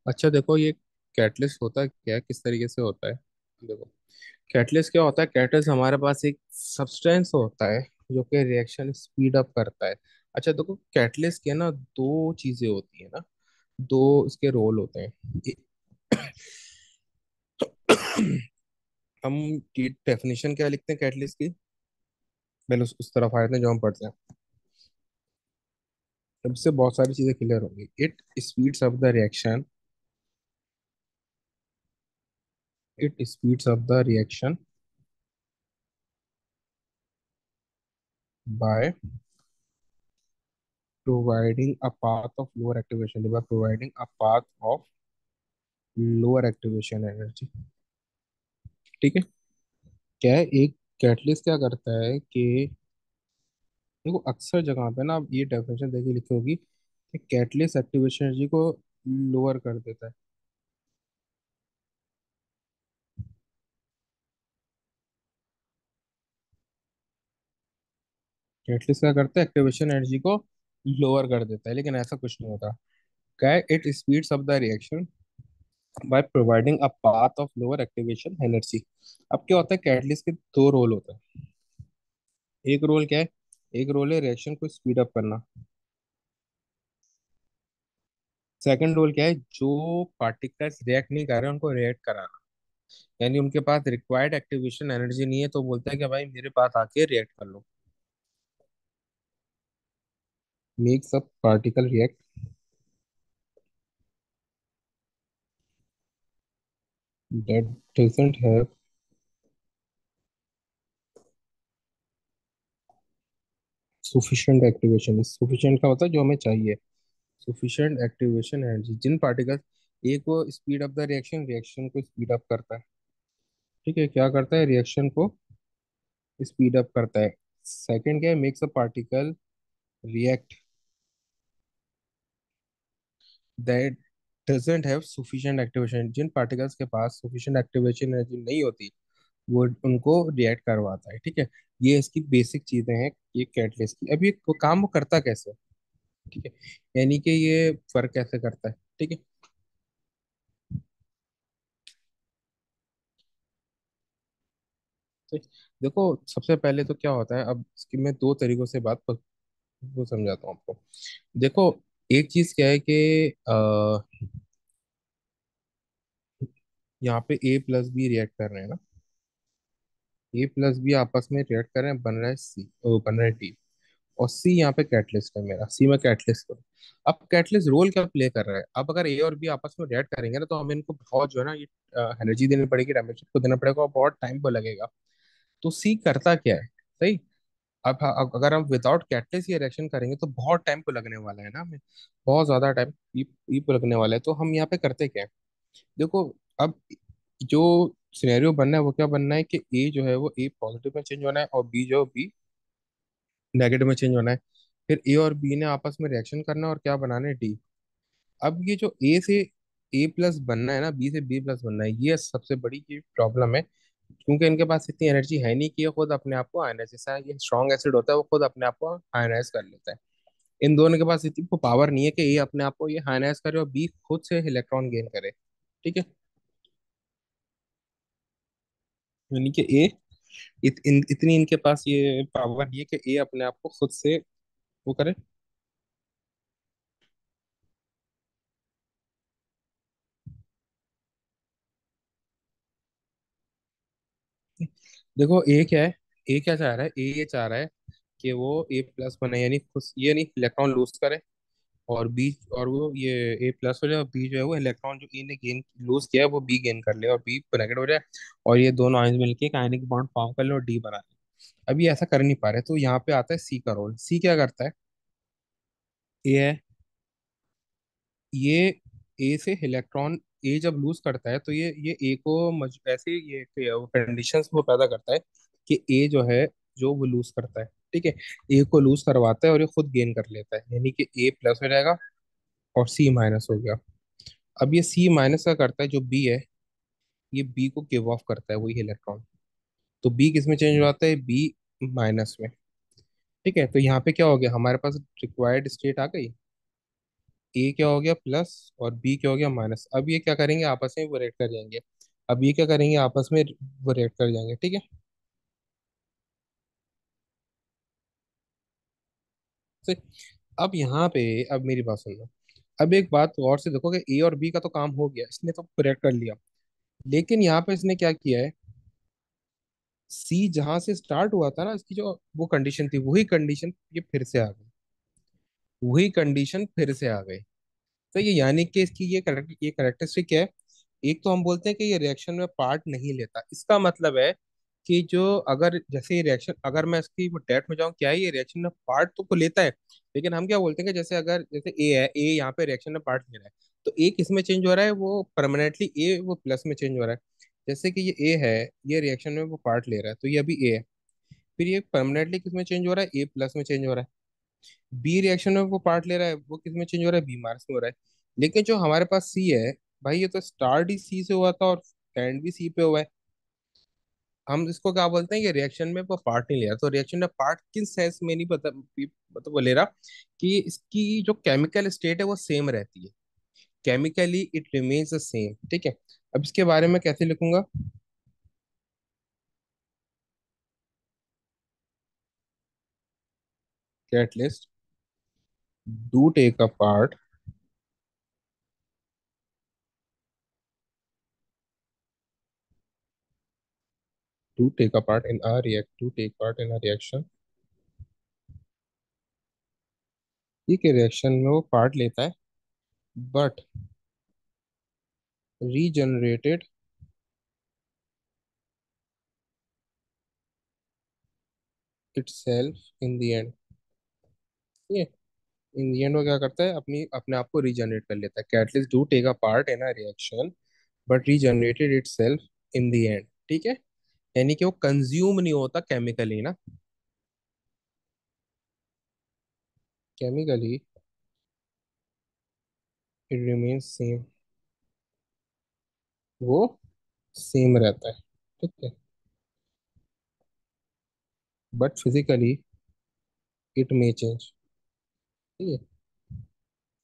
अच्छा देखो, ये कैटलिस्ट होता क्या है, किस तरीके से होता है। देखो, कैटलिस्ट क्या होता है। कैटलिस्ट हमारे पास एक सब्सटेंस होता है जो कि रिएक्शन स्पीड अप करता है। अच्छा देखो, कैटलिस्ट के ना दो चीजें होती है ना, दो इसके रोल होते हैं। हम डेफिनेशन क्या लिखते हैं कैटलिस्ट की, पहले उस तरफ आते हैं जो हम पढ़ते हैं। तब से बहुत सारी चीजें क्लियर होंगी। It speeds up the reaction, it speeds up the reaction by providing a path of lower activation, by providing a path of lower activation energy। ठीक है। क्या है, एक कैटलिस्ट क्या करता है कि देखो अक्सर जगह पे ना आप ये डेफिनेशन देखिए लिखी होगी कि कैटलिस्ट एक्टिवेशन एनर्जी को लोअर कर देता है। कैटलिस्ट क्या करता है, एक्टिवेशन एनर्जी को लोअर कर देता है, लेकिन ऐसा कुछ नहीं होता। क्या है, it speeds up the reaction by providing a path of lower activation energy. अब क्या होता है, कैटलिस्ट के दो रोल होते हैं। एक रोल क्या है, एक रोल है रिएक्शन को स्पीड अप करना। सेकंड रोल क्या है, जो पार्टिकल्स रिएक्ट नहीं कर रहे उनको रिएक्ट कराना। यानी उनके पास रिक्वायर्ड एक्टिवेशन एनर्जी नहीं है तो बोलता है कि भाई मेरे पास आके रिएक्ट कर लो। Makes a particle react that doesn't have sufficient activation. Sufficient का होता है जो हमें चाहिए, सफिशिएंट एक्टिवेशन एनर्जी। जिन पार्टिकल्स, एक वो speed up the reaction, reaction को स्पीड अप करता है। ठीक है, क्या करता है, रिएक्शन को स्पीड अप करता है। सेकंड क्या है, makes a particle react that doesn't have sufficient activation. जिन पार्टिकल्स के पास सफिशिएंट एक्टिवेशन एनर्जी नहीं होती वो उनको रिएक्ट करवाता है। ठीक है, ये इसकी बेसिक चीजें हैं ये कैटलिस्ट की। अब ये काम वो करता कैसे, ठीक है, यानी कि ये फर्क कैसे करता है। ठीक है, तो देखो सबसे पहले तो क्या होता है, अब इसकी मैं दो तरीकों से बात वो समझाता हूँ आपको। देखो, एक चीज क्या है कि यहाँ पे ए प्लस बी रिएक्ट कर रहे हैं ना, ए प्लस बी आपस में रिएक्ट कर रहे हैं, बन रहा है सी, बन रहा है टी। और सी यहाँ पे कैटलिस्ट है, मेरा सी में कैटलिस्ट करूँ। अब कैटलिस्ट रोल क्या प्ले कर रहा है, अब अगर ए और बी आपस में रिएक्ट करेंगे ना तो हमें इनको बहुत जो है ना ये एनर्जी देनी पड़ेगी, टेम्परेचर को देना पड़ेगा और बहुत टाइम को लगेगा। तो सी करता क्या है, सही। अब अगर हम विदाउट कैटलिस्ट ये रिएक्शन करेंगे तो बहुत टाइम को लगने वाला है ना हमें, बहुत ज्यादा टाइम ई को लगने वाला है। तो हम यहाँ पे करते क्या है, देखो, अब जो सिनेरियो बनना है वो क्या बनना है कि ए जो है वो ए पॉजिटिव में चेंज होना है और बी जो बी नेगेटिव में चेंज होना है। फिर ए और बी ने आपस में रिएक्शन करना है और क्या बनाना है, डी। अब ये जो ए से ए प्लस बनना है ना, बी से बी प्लस बनना है, ये सबसे बड़ी ये प्रॉब्लम है। क्योंकि इनके पास इतनी एनर्जी है नहीं कि ये खुद अपने आप को आयनाइज, जैसा ये स्ट्रॉन्ग एसिड होता है वो खुद अपने आप को आयनाइज कर लेता है। इन दोनों के पास इतनी पावर नहीं है कि ए अपने आप को ये आयनाइज करे और बी खुद से इलेक्ट्रॉन गेन करे। ठीक है, यानी कि ए इतनी इनके पास ये पावर नहीं है कि ए अपने आप को खुद से वो करे। देखो ए क्या है, ए क्या चाह रहा है, ए ये चाह रहा है कि वो ए प्लस बने, यानी खुद ये नहीं इलेक्ट्रॉन लूज करे। और बी, और वो ये ए प्लस हो जाए और बी जो है वो इलेक्ट्रॉन जो ए ने गेन लूज किया है वो बी गेन कर ले और बी नेगेटिव हो जाए। और ये दोनों आयंस मिलके एक आयनिक बॉन्ड फॉर्म कर ले और डी बना ले। अब ये ऐसा कर नहीं पा रहे तो यहाँ पे आता है सी का रोल। सी क्या करता है, ए है, ये ए से इलेक्ट्रॉन, ए जब लूज करता है तो ये ए को ऐसे ये कंडीशंस वो पैदा करता है कि ए जो है, जो वो लूज करता है, ठीक है, ए को लूज करवाता है और ये खुद गेन कर लेता है, यानी कि ए प्लस हो जाएगा और सी माइनस हो गया। अब ये सी माइनस का करता है जो बी है, ये बी को गिव ऑफ करता है वही इलेक्ट्रॉन। तो बी किस में चेंज हो जाता है, बी माइनस में। ठीक है, तो यहाँ पे क्या हो गया, हमारे पास रिक्वायर्ड स्टेट आ गई। ए क्या हो गया प्लस और बी क्या हो गया माइनस। अब ये क्या करेंगे आपस में वो रिएक्ट कर जाएंगे। अब ये क्या करेंगे आपस में वो रिएक्ट कर जाएंगे, ठीक है। तो अब यहाँ पे, अब मेरी बात सुनना। अब एक बात गौर से देखो कि ए और बी का तो काम हो गया, इसने तो रिएक्ट कर लिया। लेकिन यहाँ पे इसने क्या किया है, सी जहां से स्टार्ट हुआ था ना, इसकी जो वो कंडीशन थी, वही कंडीशन ये फिर से आ गई। वही कंडीशन फिर से आ गई। तो ये यानी कि इसकी ये करेक्टरिस्टिक है। एक तो हम बोलते हैं कि ये रिएक्शन में पार्ट नहीं लेता, इसका मतलब है कि जो अगर जैसे ये रिएक्शन, अगर मैं इसकी डेट में जाऊं, क्या है ये रिएक्शन में पार्ट तो लेता है। लेकिन हम क्या बोलते हैं कि जैसे अगर जैसे ए है, ए यहाँ पे रिएक्शन में पार्ट ले रहा है, तो ए किस में चेंज हो रहा है, वो परमानेंटली ए वो प्लस में चेंज हो रहा है। जैसे कि ये ए है, ये रिएक्शन में वो पार्ट ले रहा है, तो ये अभी ए है। फिर ये परमानेंटली किस में चेंज हो रहा है, ए प्लस में चेंज हो रहा है। बी रिएक्शन में वो पार्ट ले रहा है, वो किस में चेंज हो रहा है, बी मार्क्स में हो रहा है। लेकिन जो हमारे पास सी है, भाई ये तो स्टार्ट ही सी से हुआ था और एंड भी सी पे हुआ है। हम इसको क्या बोलते हैं, ये रिएक्शन में वो पार्ट नहीं ले रहा। तो रिएक्शन में पार्ट किस सेंस में नहीं पता, मतलब वो ले रहा कि इसकी जो केमिकल स्टेट है वो सेम रहती है। Chemically it remains the same, ठीक है। अब इसके बारे में कैसे लिखूंगा, catalyst do take a part, to take a part in a react to take part in a reaction. ठीक है, रिएक्शन में वो पार्ट लेता है, but regenerated itself in the end। ये इन the end वो क्या करता है, अपनी अपने आप को रीजनरेट कर लेता है। Catalyst do take a part in a reaction but regenerated itself in the end, ठीक है। यानी कि वो कंज्यूम नहीं होता केमिकली ना, केमिकली इट रिमेन्स सेम, वो सेम रहता है, ठीक है। But physically it may change, ठीक है।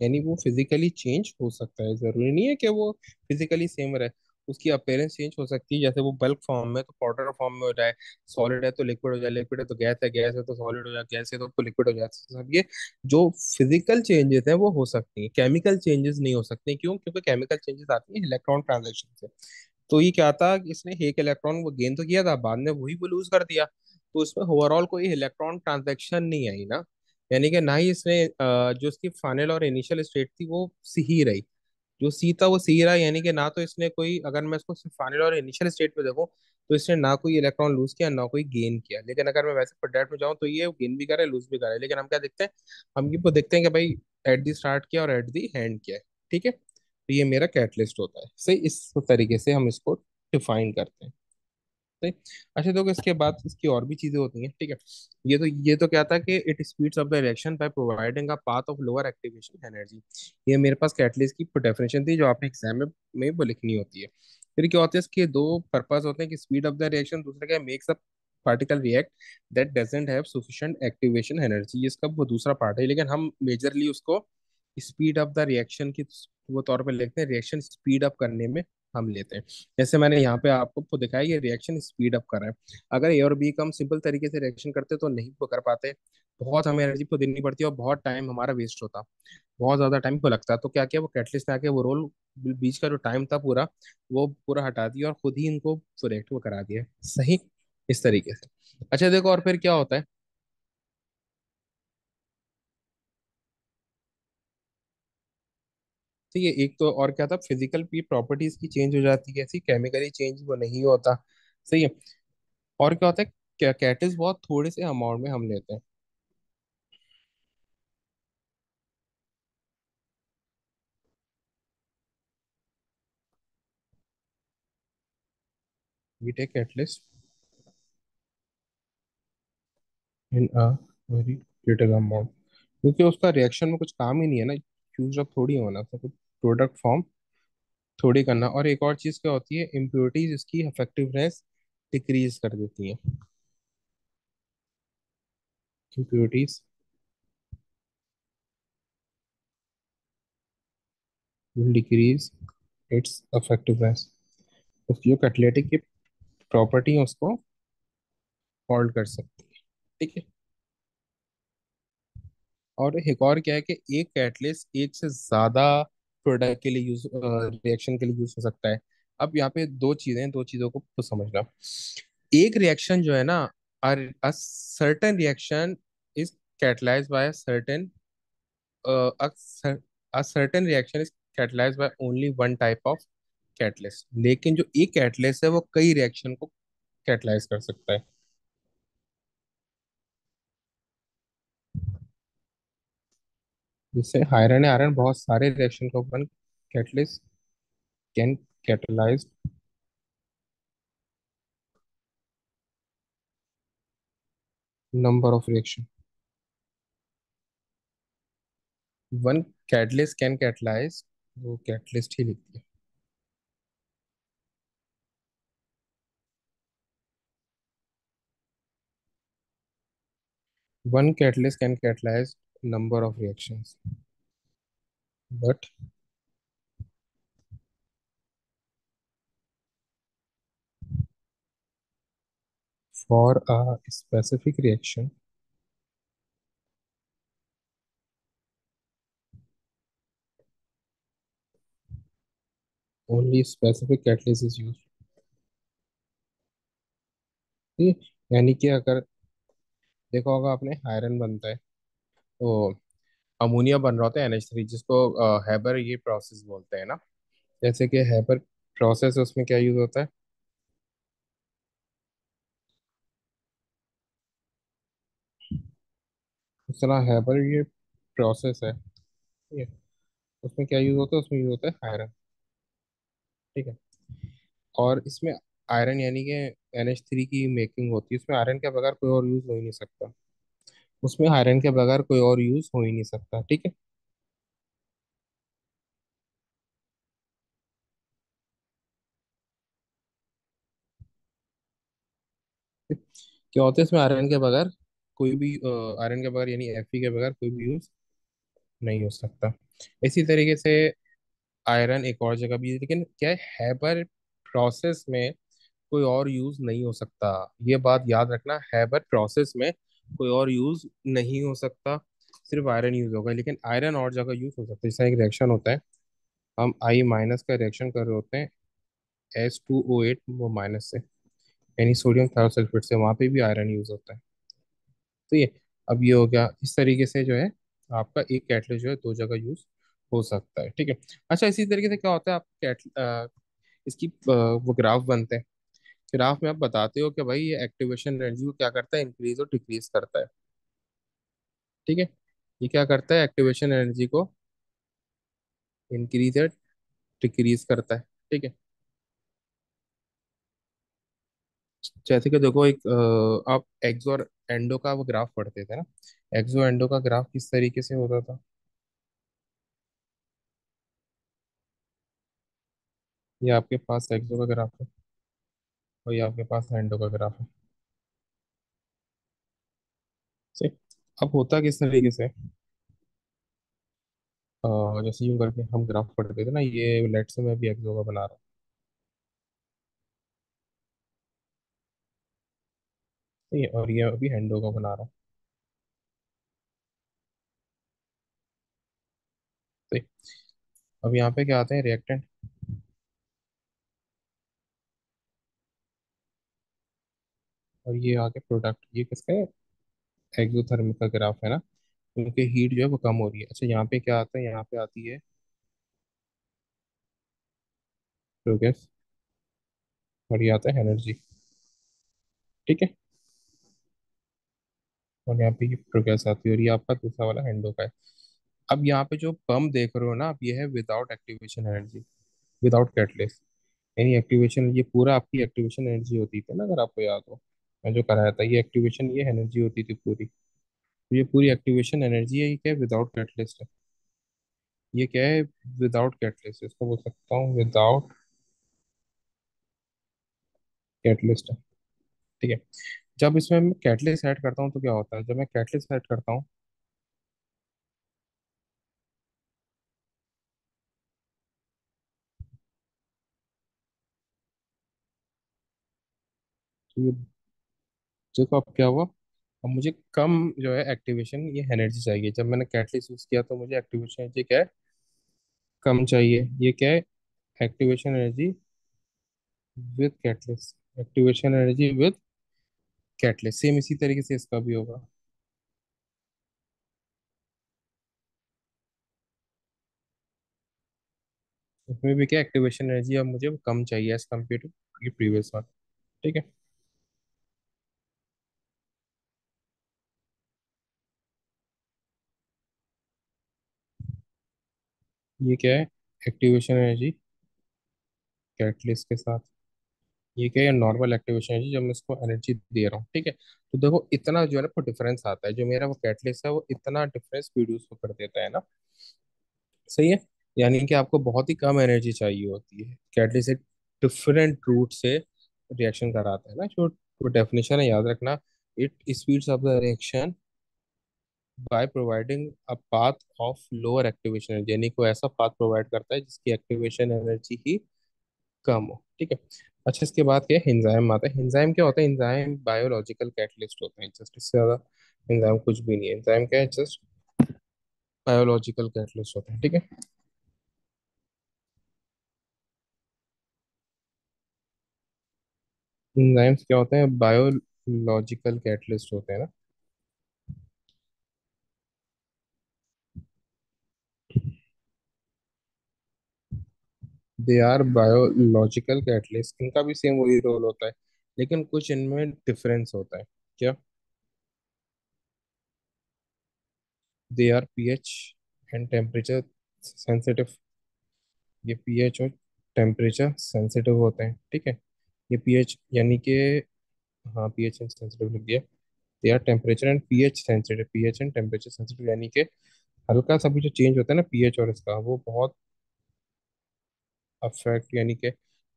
यानी वो फिजिकली चेंज हो सकता है, जरूरी नहीं है कि वो फिजिकली सेम रहे। उसकी अपीयरेंस चेंज हो सकती है, जैसे वो बल्क फॉर्म में तो पाउडर फॉर्म में हो जाए, सॉलिड है तो लिक्विड हो जाए, लिक्विड है तो गैस है, गैस है तो सॉलिड हो जाए, गैस है तो लिक्विड हो जाए। सब ये जो फिजिकल चेंजेस हैं वो हो सकती हैं, केमिकल चेंजेस नहीं हो सकते। क्यों? क्योंकि केमिकल चेंजेस आती हैं इलेक्ट्रॉन ट्रांजेक्शन से। तो ये क्या था कि इसने एक इलेक्ट्रॉन वो गेन तो किया था, बाद में वही वो लूज कर दिया, तो उसमें ओवरऑल कोई इलेक्ट्रॉन ट्रांजेक्शन नहीं आई ना। यानी कि ना ही इसने जो इसकी फाइनल और इनिशियल स्टेट थी वो सी ही रही, जो सी था वो सी रहा। यानी कि ना तो इसने कोई, अगर मैं इसको सिर्फ फाइनल और इनिशियल स्टेट पे देखूं, तो इसने ना कोई इलेक्ट्रॉन लूज किया ना कोई गेन किया। लेकिन अगर मैं वैसे प्रोडक्ट में जाऊं तो ये गेन भी कर रहा है लूज भी कर रहा है। लेकिन हम क्या देखते हैं, हम ये देखते हैं कि भाई एट दी स्टार्ट किया और एट दी एंड किया है, ठीक है। तो ये मेरा कैटलिस्ट होता है, सही। इस तरीके से हम इसको डिफाइन करते हैं, सही। अच्छा, तो इसके बाद इसकी और भी चीजें होती हैं, ठीक है। ये तो क्या था कि it speeds up the reaction by providing a path of lower activation energy. ये मेरे पास कैटलिस्ट की डेफिनेशन थी जो आपने एग्जाम में वो लिखनी होती है। फिर क्या होता है, इसके दो पर्पस होते हैं कि स्पीड अप द रिएक्शन, दूसरा क्या, makes a particle react that doesn't have sufficient activation energy. ये इसका वो दूसरा पार्ट है, लेकिन हम मेजरली उसको स्पीड अप द रिएक्शन की वो तौर पे लिखते हैं, रिएक्शन स्पीड अप करने में हम लेते हैं। जैसे मैंने यहाँ पे आपको वो दिखाया, ये रिएक्शन स्पीड अप कर रहा है। अगर ए और बी का हम सिंपल तरीके से रिएक्शन करते तो नहीं वो कर पाते, बहुत हमें एनर्जी को देनी पड़ती है और बहुत टाइम हमारा वेस्ट होता, बहुत ज्यादा टाइम को लगता है। तो क्या किया, वो कैटलिस्ट ने आके वो रोल, बीच का जो टाइम था पूरा, वो पूरा हटा दिया और खुद ही इनको रिएक्ट वो करा दिया, सही। इस तरीके से। अच्छा देखो, और फिर क्या होता है, ठीक है। एक तो और क्या था, फिजिकल की प्रॉपर्टीज की चेंज हो जाती है, ऐसी केमिकली चेंज वो नहीं होता, सही है। और क्या होता है, क्या कैटलिस्ट बहुत थोड़े से अमाउंट में हम लेते हैं। We take catalyst in a very little amount, क्योंकि उसका रिएक्शन में कुछ काम ही नहीं है ना, यूज अप थोड़ी होना, उसका कुछ प्रोडक्ट फॉर्म थोड़ी करना। और एक और चीज क्या होती है, इम्प्योरिटीज इसकी इफेक्टिवनेस डिक्रीज कर देती हैं। Impurities will decrease its effectiveness. उसकी जो कैटालिटिक की प्रॉपर्टी है उसको हॉल्ट कर सकती है। ठीक है। और एक और क्या है कि एक कैटलिस्ट एक से ज्यादा प्रोडक्ट के लिए यूज रिएक्शन के लिए यूज हो सकता है। अब यहाँ पे दो चीजें हैं, दो चीजों को तो समझना। एक रिएक्शन जो है ना, a certain reaction is catalyzed by a certain a, cer- a certain reaction is catalyzed by only one type of catalyst, लेकिन जो एक कैटलिस्ट है वो कई रिएक्शन को कैटलाइज कर सकता है। जिससे आयरन है, आयरन बहुत सारे रिएक्शन को अपन catalyst can catalyse number of reaction. One catalyst can catalyse, वो कैटलिस्ट ही लिखती है। One catalyst can catalyse number of reactions, but for a specific reaction, only specific catalyst is used। ठीक है? यानी कि अगर देखो होगा आपने, आयरन बनता है तो अमोनिया बन रहा होता है NH3, जिसको हैबर ये प्रोसेस बोलते हैं ना। जैसे कि हैबर प्रोसेस है, उसमें क्या यूज होता है? चला हैबर ये प्रोसेस है, ठीक है। उसमें क्या यूज होता है? उसमें यूज होता है आयरन। ठीक है। और इसमें आयरन यानी कि NH3 की मेकिंग होती है, उसमें आयरन के बगैर कोई और यूज हो ही नहीं सकता। उसमें आयरन के बगैर कोई और यूज हो ही नहीं सकता। ठीक है। क्या होता है इसमें आयरन के बगैर कोई भी आयरन के बगैर यानी Fe के बगैर कोई भी यूज नहीं हो सकता। इसी तरीके से आयरन एक और जगह भी है, लेकिन क्या है, हैबर प्रोसेस में कोई और यूज नहीं हो सकता। ये बात याद रखना, हैबर प्रोसेस में कोई और यूज नहीं हो सकता, सिर्फ आयरन यूज होगा। लेकिन आयरन और जगह यूज हो सकता है। जैसा एक रिएक्शन होता है, हम आई माइनस का रिएक्शन कर रहे होते हैं S2O8 वो माइनस से, यानी सोडियम थायोसल्फेट से, वहां पे भी आयरन यूज होता है। तो ये, अब ये हो गया इस तरीके से जो है, आपका एक कैटलिस्ट जो है दो जगह यूज हो सकता है। ठीक है। अच्छा, इसी तरीके से क्या होता है, आप इसकी वो ग्राफ बनते हैं। ग्राफ में आप बताते हो कि भाई ये एक्टिवेशन एनर्जी को क्या करता है, इंक्रीज और डिक्रीज करता है। ठीक है। ये क्या करता है, एक्टिवेशन एनर्जी को इंक्रीज या डिक्रीज करता है। ठीक है। जैसे कि देखो, एक आप एक्सो और एंडो का वो ग्राफ पढ़ते थे ना। एक्सो एंडो का ग्राफ किस तरीके से होता था? ये आपके पास एक्सो का ग्राफ है और ये आपके पास एंडो का ग्राफ है। सही। अब होता किस तरीके से, जैसे यूं करके हम ग्राफ पढ़ते थे ना, ये लेट से मैं भी एक्सो का बना रहा हूँ। सही है, और ये अभी एंडो का बना रहा हूँ। सही। अब यहाँ पे क्या आते हैं, रिएक्टेंट। और ये आगे प्रोडक्ट, ये किसका है? एक्सोथर्मिक का ग्राफ है ना, क्योंकि हीट जो है वो कम हो रही है। अच्छा, यहाँ पे क्या आता है, यहाँ पे आती है प्रोग्रेस, और ये आता है एनर्जी। ठीक है। और यहाँ पे ये प्रोग्रेस आती है, और ये आपका दूसरा वाला हैंडो का है। अब यहाँ पे जो पम्प देख रहे हो ना आप, ये है without activation energy, without catalyst. यानी एक्टिवेशन, ये पूरा आपकी एक्टिवेशन एनर्जी होती थी ना, अगर आपको याद हो मैं जो कराया था, ये एक्टिवेशन, ये एनर्जी होती थी पूरी। तो ये पूरी एक्टिवेशन एनर्जी है, ये क्या है, विदाउट कैटलिस्ट है। ये क्या है, विदाउट कैटलिस्ट, इसको बोल सकता हूँ विदाउट कैटलिस्ट है। ठीक है। जब इसमें मैं कैटलिस्ट ऐड करता हूँ तो क्या होता है, जब मैं कैटलिस्ट ऐड करता हूँ तो ये देखो अब क्या हुआ। अब मुझे कम जो है एक्टिवेशन ये एनर्जी चाहिए। जब मैंने कैटलिस्ट यूज किया तो मुझे एक्टिवेशन एनर्जी क्या है, कम चाहिए। ये क्या है, activation energy with catalyst, activation energy with catalyst. Same इसी तरीके से इसका भी होगा। इसमें भी क्या, एक्टिवेशन एनर्जी अब मुझे कम चाहिए as compare to previous one. ठीक है। ये क्या है, एक्टिवेशन एनर्जी कैटलिस्ट के साथ। ये क्या है, नॉर्मल एक्टिवेशन एनर्जी जब मैं इसको एनर्जी दे रहा हूँ। ठीक है, तो देखो इतना जो है ना डिफरेंस आता है। जो मेरा वो कैटलिस्ट है वो इतना डिफरेंस प्रोड्यूस कर देता है ना। सही है। यानी कि आपको बहुत ही कम एनर्जी चाहिए होती है, कैटलिस्ट एक डिफरेंट रूट से रिएक्शन कराता है ना। जो डेफिनेशन है याद रखना, it speeds up the reaction by providing a path of lower activation energy. यानी कोई ऐसा पाथ प्रोवाइड करता है जिसकी एक्टिवेशन एनर्जी ही कम हो। ठीक है। अच्छा, इसके बाद क्या है, एंजाइम आता है। एंजाइम क्या होता है, एंजाइम बायोलॉजिकल कैटलिस्ट होते हैं जस्ट, इससे ज्यादा एंजाइम कुछ भी नहीं है। एंजाइम क्या है, जस्ट बायोलॉजिकल कैटलिस्ट होते हैं। ठीक है। एंजाइम्स क्या होते हैं, बायोलॉजिकल कैटलिस्ट होते हैं ना। दे आर बायोलॉजिकल कैटलिस्ट, इनका भी सेम वही रोल होता है, लेकिन कुछ इनमें डिफरेंस होता है। क्या, they are pH and temperature sensitive. ये पीएच और टेम्परेचर सेंसिटिव होते हैं। ठीक है। ये पीएच यानी कि, हाँ पीएच सेंसिटिव लिख दिया। They are temperature and pH sensitive, pH and temperature sensitive यानी कि हल्का सा भी जो चेंज होता है ना पीएच और इसका, वो बहुत अफेक्ट यानी कि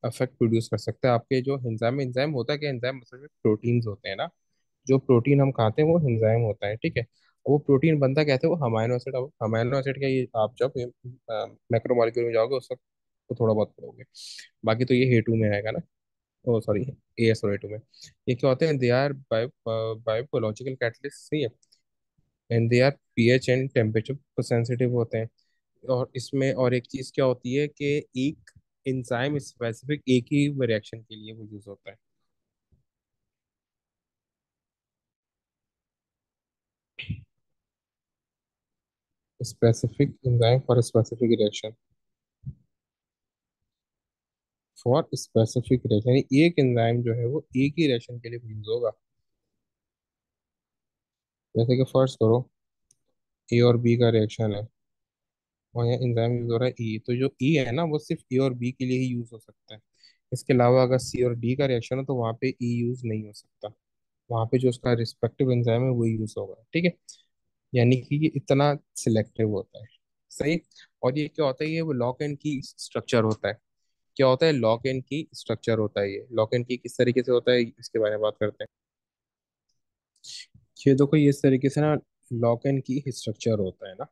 अफेक्ट प्रोड्यूस कर सकता है आपके जो एंजाइम। एंजाइम होता है कि एंजाइम मतलब में प्रोटीन्स होते हैं ना। जो प्रोटीन हम खाते हैं वो एंजाइम होता है। ठीक है। और वो प्रोटीन बनता कैसे, वो अमाइनो एसिड। अब अमाइनो एसिड का ये आप जब मैक्रोमोलेक्यूल में जाओगे उस वक्त तो थोड़ा बहुत पढ़ोगे। बाकी तो ये ए टू में आएगा ना। ओ सॉरी, ए एस और ए टू में। ये क्या होते हैं, दे आर बायोलॉजिकल कैटलिस्ट। सही है। And they are pH and temperature sensitive होते हैं। और इसमें और एक चीज क्या होती है कि एक एंजाइम स्पेसिफिक एक ही रिएक्शन के लिए वो यूज होता है। Specific enzyme for specific reaction, for specific reaction यानी एक एंजाइम जो है वो एक ही रिएक्शन के लिए यूज होगा। जैसे कि फर्स्ट करो, ए और बी का रिएक्शन है और यहाँ एंजाइम यूज हो रहा है ई, तो जो ई है ना वो सिर्फ ए और बी के लिए ही यूज हो सकता है। इसके अलावा अगर सी और डी का रिएक्शन हो तो वहाँ पे ई यूज नहीं हो सकता। वहाँ पे जो उसका रिस्पेक्टिव एंजाइम है वो यूज होगा। ठीक है। यानी कि ये इतना सिलेक्टिव होता है। सही। और ये क्या होता है, ये वो लॉक एंड की स्ट्रक्चर होता है। क्या होता है, लॉक एंड की स्ट्रक्चर होता है। ये लॉक एंड की किस तरीके से होता है इसके बारे में बात करते हैं। ये देखो ये इस तरीके से ना लॉक एंड की स्ट्रक्चर होता है ना।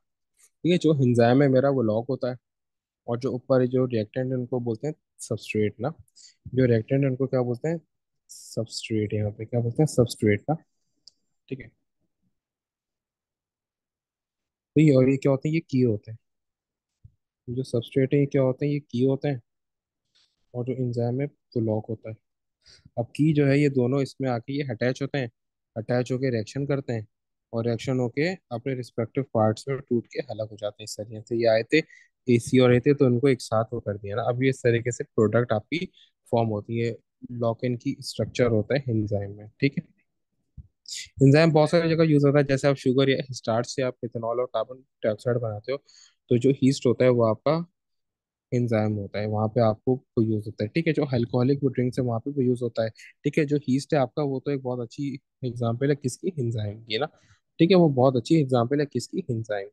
ये जो एंजाइम है मेरा वो लॉक होता है। और जो ऊपर जो रिएक्टेंट है उनको बोलते हैं सबस्ट्रेट ना। जो रिएक्टेंट है उनको क्या बोलते हैं, सबस्ट्रेट। यहाँ पे क्या बोलते हैं, सबस्ट्रेट ना। ठीक है। तो ये और ये क्या होते हैं, ये की होते हैं। जो सबस्ट्रेट है ये क्या होते हैं, ये की होते हैं। और जो एंजाइम है वो लॉक होता है। अब की जो है ये दोनों इसमें आके ये अटैच होते हैं। अटैच होके रिएक्शन करते हैं और रिएक्शन होके अपने रिस्पेक्टिव पार्ट्स में टूट के अलग हो जाते हैं। इस तरीके से ये आए थे एसी और ए थे तो इनको एक साथ वो कर दिया ना। अब ये इस तरीके से प्रोडक्ट आपकी फॉर्म होती है। लॉक इन की स्ट्रक्चर होता है एंजाइम में। ठीक है। एंजाइम बहुत सारी जगह यूज होता है। जैसे आप शुगर या स्टार्च से आप इथेनॉल और कार्बन डाइऑक्साइड बनाते हो, तो जो हीस्ट होता है वो आपका एंजाइम होता है। वहाँ पे आपको यूज होता है। ठीक है। जो अल्कोहलिक ड्रिंक्स है वहाँ पे भी यूज होता है। ठीक है। जो हीस्ट है आपका वो तो एक बहुत अच्छी एग्जाम्पल है किसकी, एंजाइम की ना। ठीक है। वो बहुत अच्छी एग्जाम्पल है किसकी, एंजाइम।